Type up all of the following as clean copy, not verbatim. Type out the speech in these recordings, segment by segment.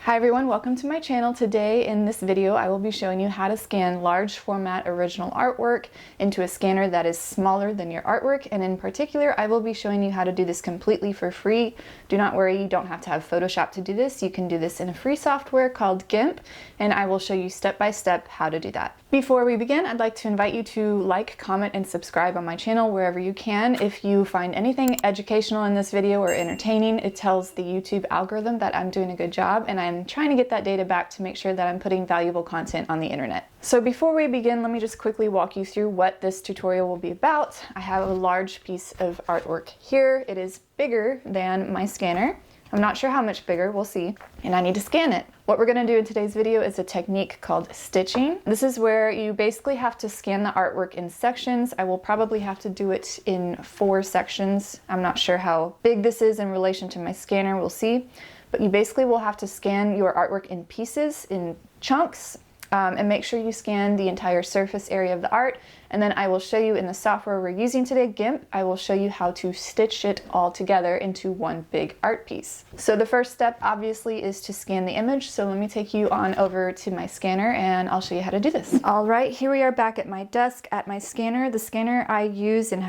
Hi everyone, welcome to my channel. Today in this video I will be showing you how to scan large format original artwork into a scanner that is smaller than your artwork, and in particular I will be showing you how to do this completely for free. Do not worry, you don't have to have Photoshop to do this. You can do this in a free software called GIMP, and I will show you step by step how to do that. Before we begin, I'd like to invite you to like, comment, and subscribe on my channel wherever you can. If you find anything educational in this video or entertaining, it tells the YouTube algorithm that I'm doing a good job, and I'm trying to get that data back to make sure that I'm putting valuable content on the internet. So before we begin, let me just quickly walk you through what this tutorial will be about. I have a large piece of artwork here. It is bigger than my scanner. I'm not sure how much bigger, we'll see. And I need to scan it. What we're gonna do in today's video is a technique called stitching. This is where you basically have to scan the artwork in sections. I will probably have to do it in 4 sections. I'm not sure how big this is in relation to my scanner, we'll see. But you basically will have to scan your artwork in pieces, in chunks, and make sure you scan the entire surface area of the art. And then I will show you in the software we're using today, GIMP, I will show you how to stitch it all together into one big art piece. So the first step obviously is to scan the image. So let me take you on over to my scanner and I'll show you how to do this. All right, here we are back at my desk at my scanner. The scanner I use and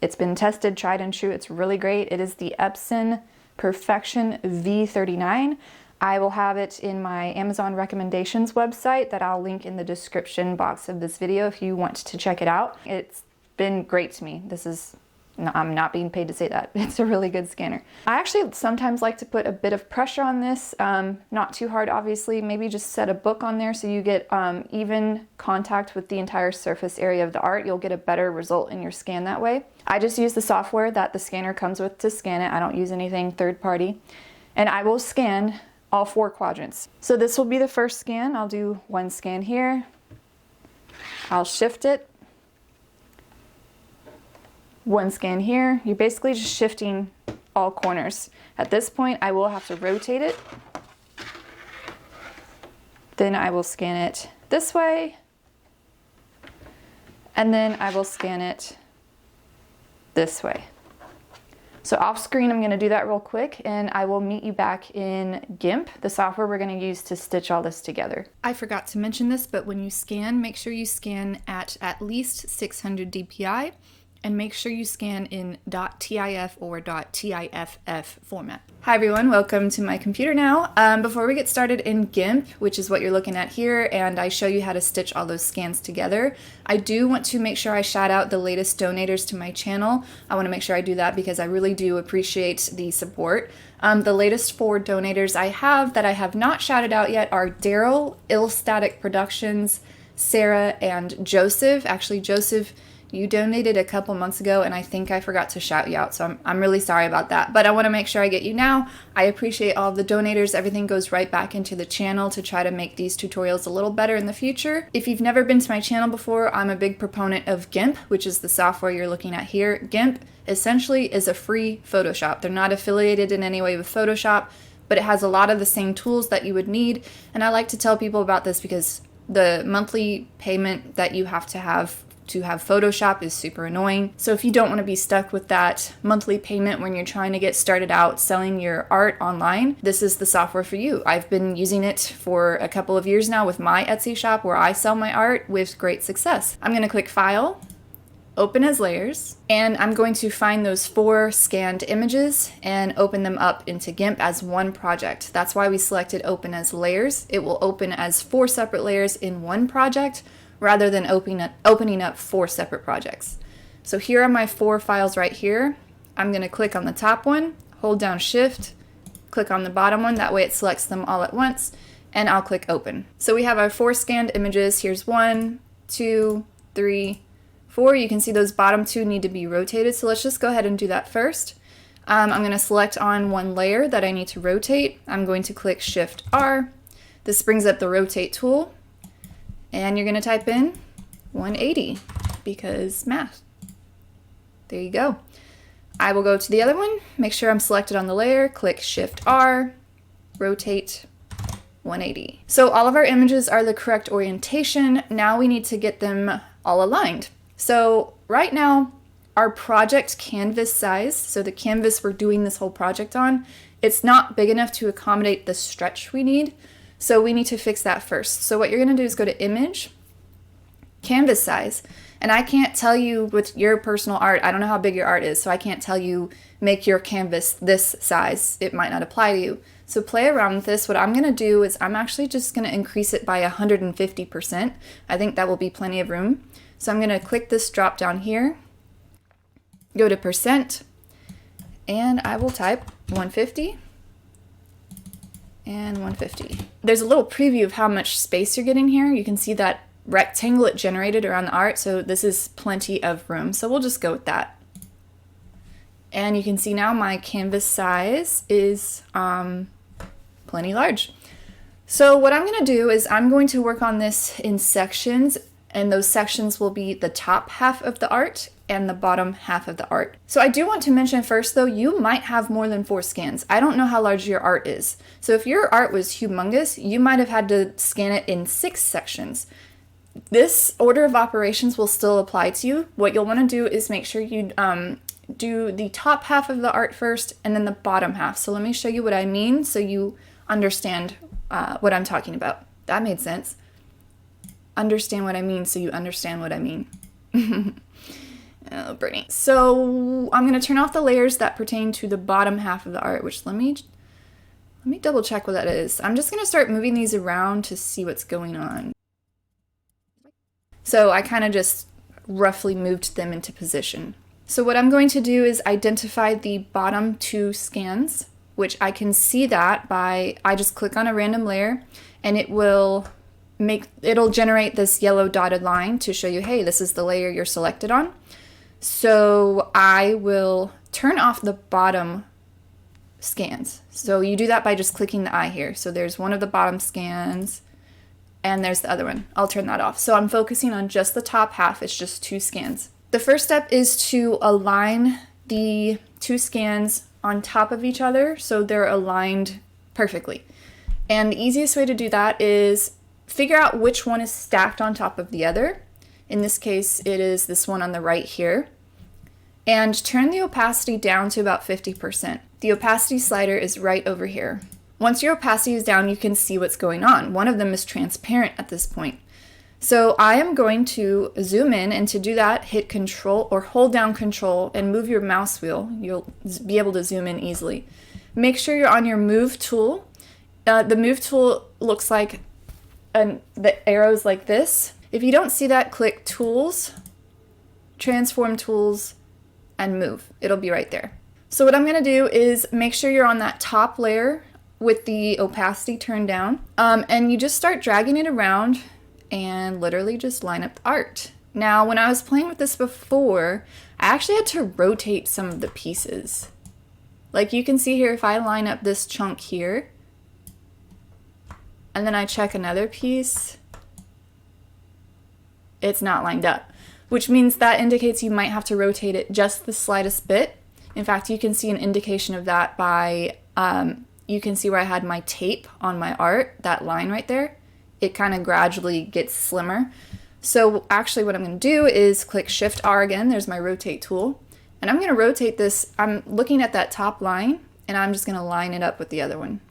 it's been tested, tried and true, it's really great. It is the Epson Perfection V39. I will have it in my Amazon recommendations website that I'll link in the description box of this video if you want to check it out. It's been great to me. I'm not being paid to say that. It's a really good scanner. I actually sometimes like to put a bit of pressure on this, not too hard obviously, maybe just set a book on there so you get even contact with the entire surface area of the art. You'll get a better result in your scan that way. I just use the software that the scanner comes with to scan it. I don't use anything third party. And I will scan all 4 quadrants. So this will be the first scan. I'll do one scan here. I'll shift it. One scan here. You're basically just shifting all corners. At this point, I will have to rotate it. Then I will scan it this way. And then I will scan it this way. So off screen, I'm gonna do that real quick and I will meet you back in GIMP, the software we're gonna use to stitch all this together. I forgot to mention this, but when you scan, make sure you scan at least 600 dpi and make sure you scan in .tif or .tiff format. Hi everyone, welcome to my computer now. Before we get started in GIMP, which is what you're looking at here, and I show you how to stitch all those scans together, I do want to make sure I shout out the latest donators to my channel. I want to make sure I do that because I really do appreciate the support. The latest 4 donators I have that I have not shouted out yet are Daryl, Illstatic Productions, Sarah, and Joseph. Actually, Joseph, you donated a couple months ago and I think I forgot to shout you out, so I'm really sorry about that. But I want to make sure I get you now. I appreciate all of the donators. Everything goes right back into the channel to try to make these tutorials a little better in the future. If you've never been to my channel before, I'm a big proponent of GIMP, which is the software you're looking at here. GIMP essentially is a free Photoshop. They're not affiliated in any way with Photoshop, but it has a lot of the same tools that you would need. And I like to tell people about this because the monthly payment that you have to have Photoshop is super annoying. So if you don't want to be stuck with that monthly payment when you're trying to get started out selling your art online, this is the software for you. I've been using it for a couple of years now with my Etsy shop where I sell my art with great success. I'm going to click File, Open as Layers, and I'm going to find those 4 scanned images and open them up into GIMP as one project. That's why we selected Open as Layers. It will open as 4 separate layers in one project, rather than opening up 4 separate projects. So here are my 4 files right here. I'm going to click on the top one, hold down Shift, click on the bottom one, that way it selects them all at once, and I'll click Open. So we have our 4 scanned images. Here's 1, 2, 3, 4. You can see those bottom 2 need to be rotated, so let's just go ahead and do that first. I'm going to select on one layer that I need to rotate. I'm going to click Shift R. This brings up the Rotate tool. And you're going to type in 180 because math. There you go. I will go to the other one, make sure I'm selected on the layer, click Shift R, rotate 180. So all of our images are the correct orientation. Now we need to get them all aligned. So right now our project canvas size, so the canvas we're doing this whole project on, it's not big enough to accommodate the stretch we need. So we need to fix that first. So what you're gonna do is go to Image, Canvas Size, and I can't tell you with your personal art, I don't know how big your art is, so I can't tell you make your canvas this size. It might not apply to you. So play around with this. What I'm gonna do is I'm actually just gonna increase it by 150%. I think that will be plenty of room. So I'm gonna click this drop down here, go to percent, and I will type 150 and 150. There's a little preview of how much space you're getting here. You can see that rectangle it generated around the art, so this is plenty of room. So we'll just go with that. And you can see now my canvas size is plenty large. So what I'm gonna do is I'm going to work on this in sections, and those sections will be the top half of the art and the bottom half of the art. So I do want to mention first though, you might have more than 4 scans. I don't know how large your art is. So if your art was humongous, you might have had to scan it in 6 sections. This order of operations will still apply to you. What you'll want to do is make sure you do the top half of the art first and then the bottom half. So let me show you what I mean so you understand what I'm talking about. That made sense. Understand what I mean so you understand what I mean. Oh, Brittany. So I'm going to turn off the layers that pertain to the bottom half of the art, which let me double check what that is. I'm just going to start moving these around to see what's going on. So I kind of just roughly moved them into position. So what I'm going to do is identify the bottom 2 scans, which I can see that by, I just click on a random layer and it'll generate this yellow dotted line to show you, hey, this is the layer you're selected on. So I will turn off the bottom scans. So you do that by just clicking the eye here. So there's one of the bottom scans and there's the other one. I'll turn that off. So I'm focusing on just the top half. It's just 2 scans. The first step is to align the 2 scans on top of each other so they're aligned perfectly. And the easiest way to do that is figure out which one is stacked on top of the other. In this case, it is this one on the right here. And turn the opacity down to about 50%. The opacity slider is right over here. Once your opacity is down, you can see what's going on. One of them is transparent at this point. So I am going to zoom in, and to do that, hit Control or hold down Control and move your mouse wheel. You'll be able to zoom in easily. Make sure you're on your Move tool. The Move tool looks like the arrows like this. If you don't see that, click Tools, Transform Tools, and Move. It'll be right there. So what I'm going to do is make sure you're on that top layer with the opacity turned down, and you just start dragging it around and literally just line up the art. Now, when I was playing with this before, I actually had to rotate some of the pieces. Like you can see here, if I line up this chunk here, and then I check another piece, it's not lined up, which means that indicates you might have to rotate it just the slightest bit. In fact, you can see an indication of that by, you can see where I had my tape on my art, that line right there. It kind of gradually gets slimmer. So actually what I'm going to do is click Shift R again, there's my rotate tool, and I'm going to rotate this. I'm looking at that top line and I'm just going to line it up with the other one.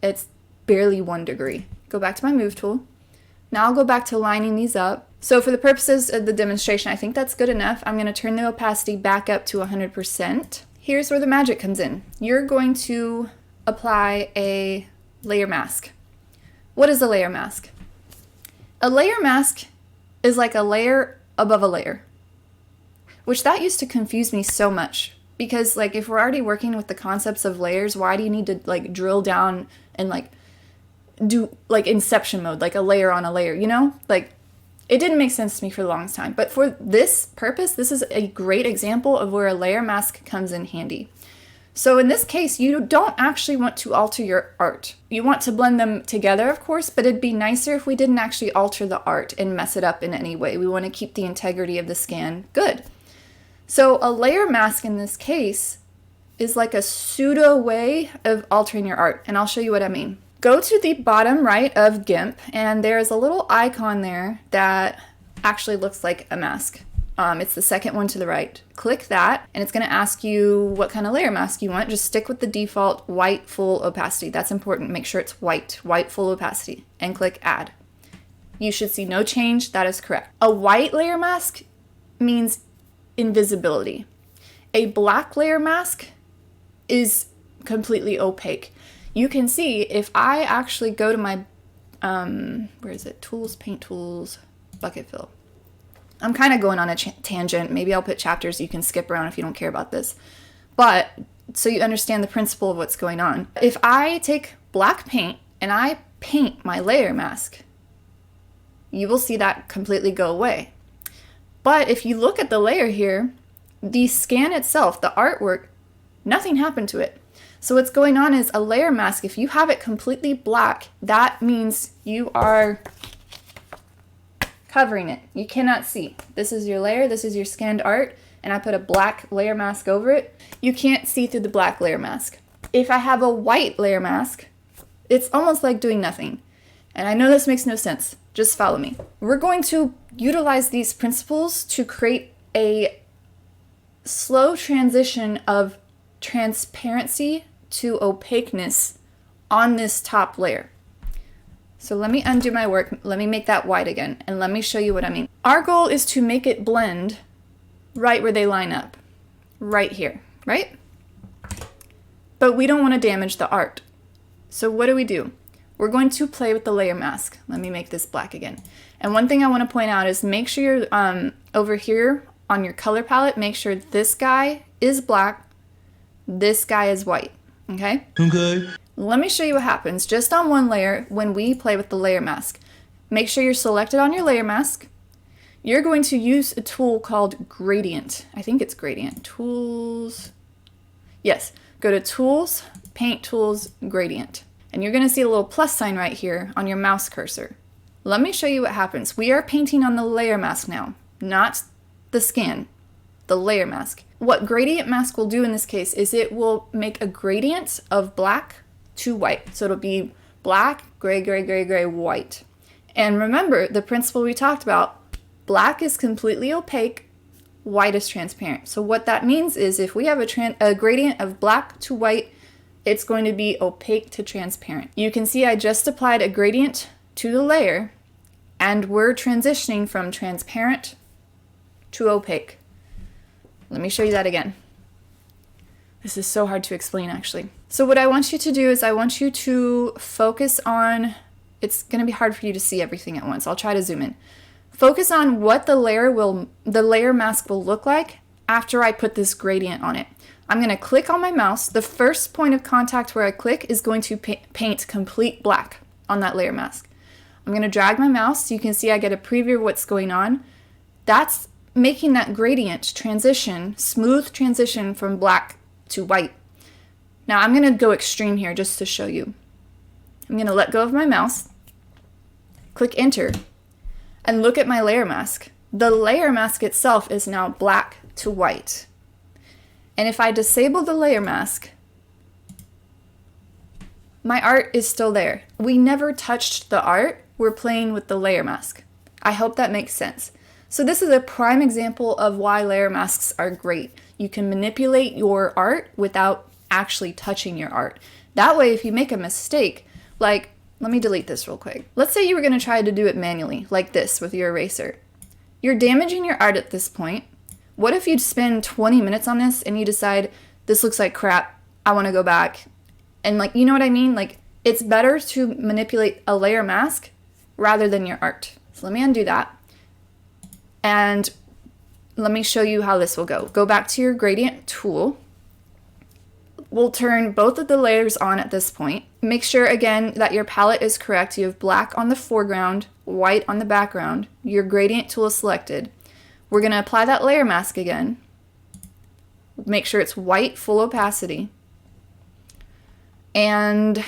It's barely 1 degree. Go back to my Move tool. Now I'll go back to lining these up. So for the purposes of the demonstration, I think that's good enough. I'm going to turn the opacity back up to 100%. Here's where the magic comes in. You're going to apply a layer mask. What is a layer mask? A layer mask is like a layer above a layer, which that used to confuse me so much, because like if we're already working with the concepts of layers, why do you need to like drill down and like do like Inception mode, like a layer on a layer, you know? Like it didn't make sense to me for the longest time. But for this purpose, this is a great example of where a layer mask comes in handy. So in this case, you don't actually want to alter your art. You want to blend them together, of course, but it'd be nicer if we didn't actually alter the art and mess it up in any way. We want to keep the integrity of the scan good. So a layer mask in this case is like a pseudo way of altering your art, and I'll show you what I mean. Go to the bottom right of GIMP, and there's a little icon there that actually looks like a mask. It's the second one to the right. Click that, and it's going to ask you what kind of layer mask you want. Just stick with the default white full opacity. That's important. Make sure it's white full opacity, and click add. You should see no change. That is correct. A white layer mask means invisibility. A black layer mask is completely opaque. You can see if I actually go to my, where is it? Tools, paint tools, bucket fill. I'm kind of going on a tangent. Maybe I'll put chapters you can skip around if you don't care about this. But so you understand the principle of what's going on. If I take black paint and I paint my layer mask, you will see that completely go away. But if you look at the layer here, the scan itself, the artwork, nothing happened to it. So what's going on is a layer mask, if you have it completely black, that means you are covering it. You cannot see. This is your layer, this is your scanned art, and I put a black layer mask over it. You can't see through the black layer mask. If I have a white layer mask, it's almost like doing nothing. And I know this makes no sense. Just follow me. We're going to utilize these principles to create a slow transition of transparency to opaqueness on this top layer. So let me undo my work, let me make that white again, and let me show you what I mean. Our goal is to make it blend right where they line up, right here, right? But we don't want to damage the art. So what do? We're going to play with the layer mask. Let me make this black again. And one thing I want to point out is make sure you're over here on your color palette, make sure this guy is black, this guy is white, okay? Okay. Let me show you what happens just on one layer when we play with the layer mask. Make sure you're selected on your layer mask. You're going to use a tool called gradient. I think it's gradient. Tools. Yes, go to tools, paint tools, gradient. And you're going to see a little plus sign right here on your mouse cursor. Let me show you what happens. We are painting on the layer mask now, not the scan, the layer mask. What gradient mask will do in this case is it will make a gradient of black to white. So it'll be black, gray, gray, gray, gray, white. And remember the principle we talked about, black is completely opaque, white is transparent. So what that means is if we have a gradient of black to white, it's going to be opaque to transparent. You can see I just applied a gradient to the layer and we're transitioning from transparent to opaque. Let me show you that again. This is so hard to explain actually. So what I want you to do is I want you to focus on, it's going to be hard for you to see everything at once. I'll try to zoom in. Focus on what the layer mask will look like after I put this gradient on it. I'm going to click on my mouse. The first point of contact where I click is going to paint complete black on that layer mask. I'm going to drag my mouse so you can see I get a preview of what's going on. That's making that gradient transition, smooth transition from black to white. Now I'm going to go extreme here just to show you. I'm going to let go of my mouse, click enter, and look at my layer mask. The layer mask itself is now black to white. And if I disable the layer mask, my art is still there. We never touched the art, we're playing with the layer mask. I hope that makes sense. So this is a prime example of why layer masks are great. You can manipulate your art without actually touching your art. That way, if you make a mistake, like, let me delete this real quick. Let's say you were going to try to do it manually, like this with your eraser. You're damaging your art at this point. What if you spend 20 minutes on this and you decide, this looks like crap, I want to go back. And like, you know what I mean? Like, it's better to manipulate a layer mask rather than your art. So let me undo that. And let me show you how this will go. Go back to your gradient tool. We'll turn both of the layers on at this point. Make sure again that your palette is correct. You have black on the foreground, white on the background. Your gradient tool is selected. We're going to apply that layer mask again. Make sure it's white, full opacity. And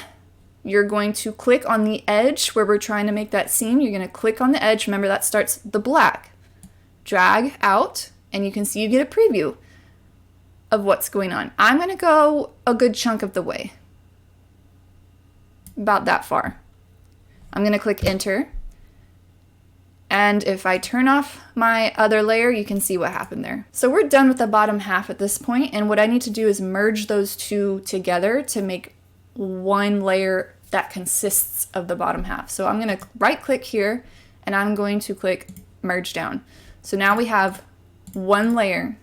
you're going to click on the edge where we're trying to make that seam. You're going to click on the edge. Remember, that starts the black. Drag out, and you can see you get a preview of what's going on. I'm going to go a good chunk of the way. About that far. I'm going to click enter. And if I turn off my other layer, you can see what happened there. So we're done with the bottom half at this point, and what I need to do is merge those two together to make one layer that consists of the bottom half. So I'm gonna right click here, and I'm going to click merge down. So now we have one layer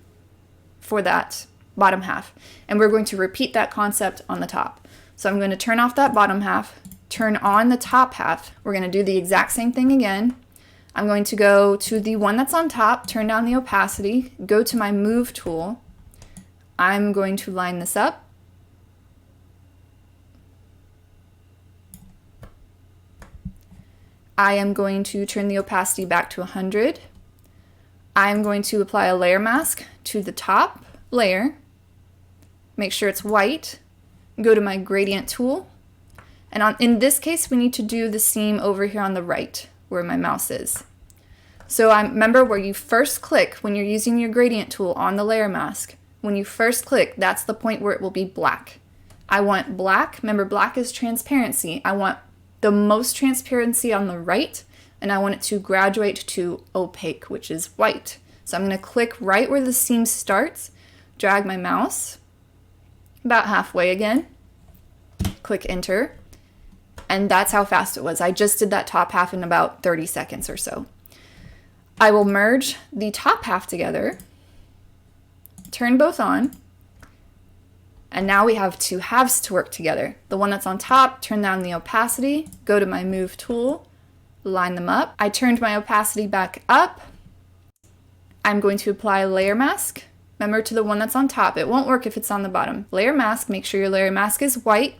for that bottom half, and we're going to repeat that concept on the top. So I'm going to turn off that bottom half, turn on the top half. We're going to do the exact same thing again. I'm going to go to the one that's on top, turn down the opacity, go to my move tool. I'm going to line this up. I am going to turn the opacity back to 100. I'm going to apply a layer mask to the top layer, make sure it's white, go to my gradient tool, and in this case we need to do the seam over here on the right where my mouse is. So remember where you first click when you're using your gradient tool on the layer mask, when you first click, that's the point where it will be black. I want black, remember black is transparency, I want the most transparency on the right, and I want it to graduate to opaque, which is white. So I'm going to click right where the seam starts, drag my mouse about halfway again, click enter, and that's how fast it was. I just did that top half in about 30 seconds or so. I will merge the top half together, turn both on, and now we have two halves to work together. The one that's on top, turn down the opacity, go to my move tool, line them up. I turned my opacity back up. I'm going to apply a layer mask. Remember to the one that's on top. It won't work if it's on the bottom. Layer mask, make sure your layer mask is white.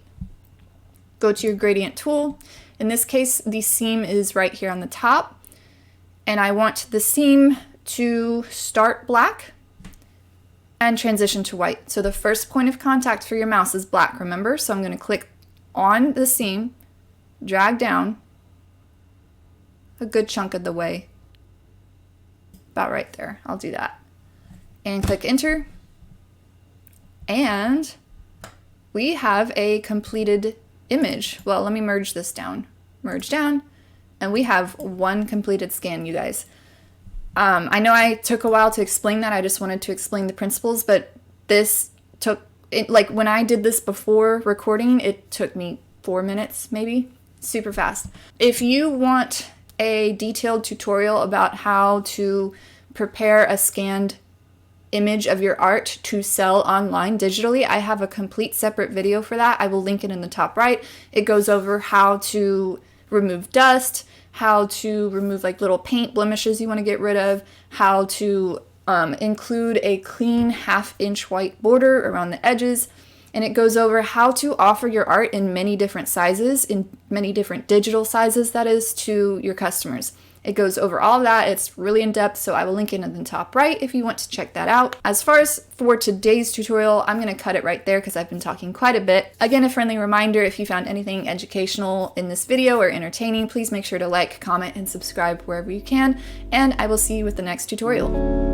Go to your gradient tool. In this case, the seam is right here on the top. And I want the seam to start black and transition to white. So the first point of contact for your mouse is black, remember? So I'm going to click on the seam, drag down a good chunk of the way. About right there. I'll do that. And click enter. And we have a completed image. Well, let me merge this down. Merge down. And we have one completed scan, you guys. I know I took a while to explain that. I just wanted to explain the principles, but this took, like when I did this before recording, it took me 4 minutes maybe. Super fast. If you want a detailed tutorial about how to prepare a scanned image of your art to sell online digitally, I have a complete separate video for that. I will link it in the top right. It goes over how to remove dust, how to remove like little paint blemishes you want to get rid of, how to include a clean 1/2 inch white border around the edges, and it goes over how to offer your art in many different sizes, in many different digital sizes that is, to your customers. It goes over all of that. It's really in depth, so I will link it in the top right if you want to check that out. As far as for today's tutorial, I'm going to cut it right there because I've been talking quite a bit. Again, a friendly reminder, if you found anything educational in this video or entertaining, please make sure to like, comment, and subscribe wherever you can, and I will see you with the next tutorial.